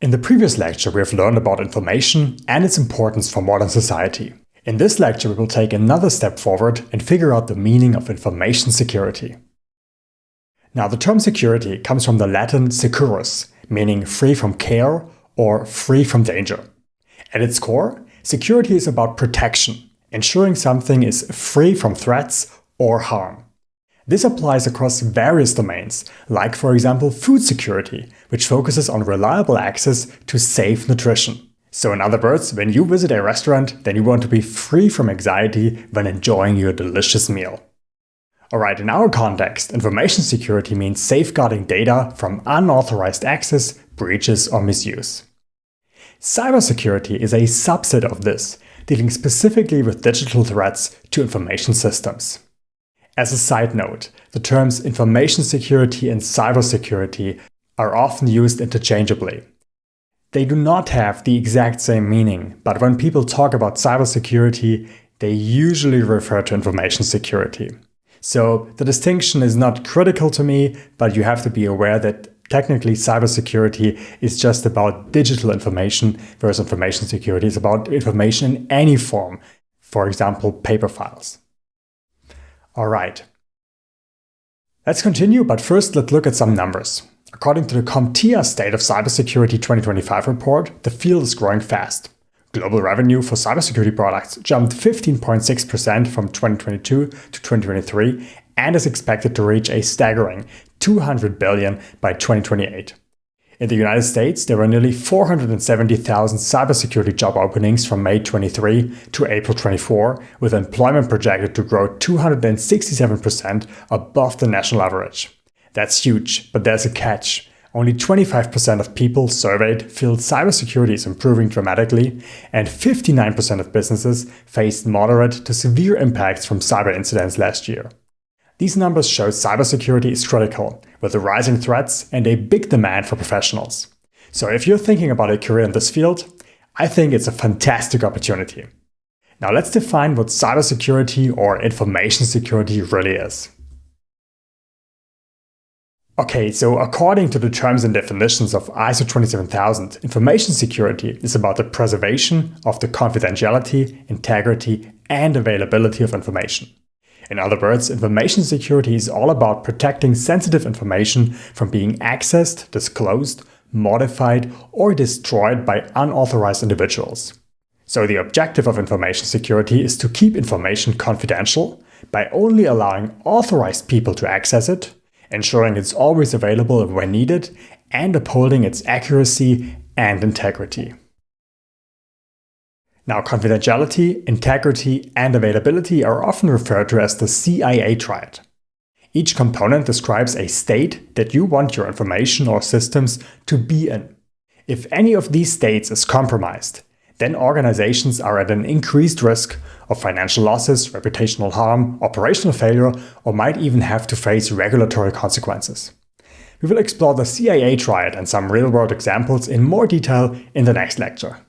In the previous lecture, we have learned about information and its importance for modern society. In this lecture, we will take another step forward and figure out the meaning of information security. Now, the term security comes from the Latin securus, meaning free from care or free from danger. At its core, security is about protection, ensuring something is free from threats or harm. This applies across various domains, like for example food security, which focuses on reliable access to safe nutrition. So in other words, when you visit a restaurant, then you want to be free from anxiety when enjoying your delicious meal. Alright, in our context, information security means safeguarding data from unauthorized access, breaches, or misuse. Cybersecurity is a subset of this, dealing specifically with digital threats to information systems. As a side note, the terms information security and cybersecurity are often used interchangeably. They do not have the exact same meaning, but when people talk about cybersecurity, they usually refer to information security. So the distinction is not critical to me, but you have to be aware that technically cybersecurity is just about digital information, whereas information security is about information in any form, for example, paper files. Alright, let's continue, but first let's look at some numbers. According to the CompTIA State of Cybersecurity 2025 report, the field is growing fast. Global revenue for cybersecurity products jumped 15.6% from 2022 to 2023 and is expected to reach a staggering $200 billion by 2028. In the United States, there were nearly 470,000 cybersecurity job openings from May 23 to April 24, with employment projected to grow 267% above the national average. That's huge, but there's a catch. Only 25% of people surveyed feel cybersecurity is improving dramatically, and 59% of businesses faced moderate to severe impacts from cyber incidents last year. These numbers show cybersecurity is critical, with the rising threats and a big demand for professionals. So if you're thinking about a career in this field, I think it's a fantastic opportunity. Now let's define what cybersecurity or information security really is. Okay, so according to the terms and definitions of ISO 27000, information security is about the preservation of the confidentiality, integrity, and availability of information. In other words, information security is all about protecting sensitive information from being accessed, disclosed, modified, or destroyed by unauthorized individuals. So the objective of information security is to keep information confidential by only allowing authorized people to access it, ensuring it's always available when needed, and upholding its accuracy and integrity. Now, confidentiality, integrity, and availability are often referred to as the CIA triad. Each component describes a state that you want your information or systems to be in. If any of these states is compromised, then organizations are at an increased risk of financial losses, reputational harm, operational failure, or might even have to face regulatory consequences. We will explore the CIA triad and some real-world examples in more detail in the next lecture.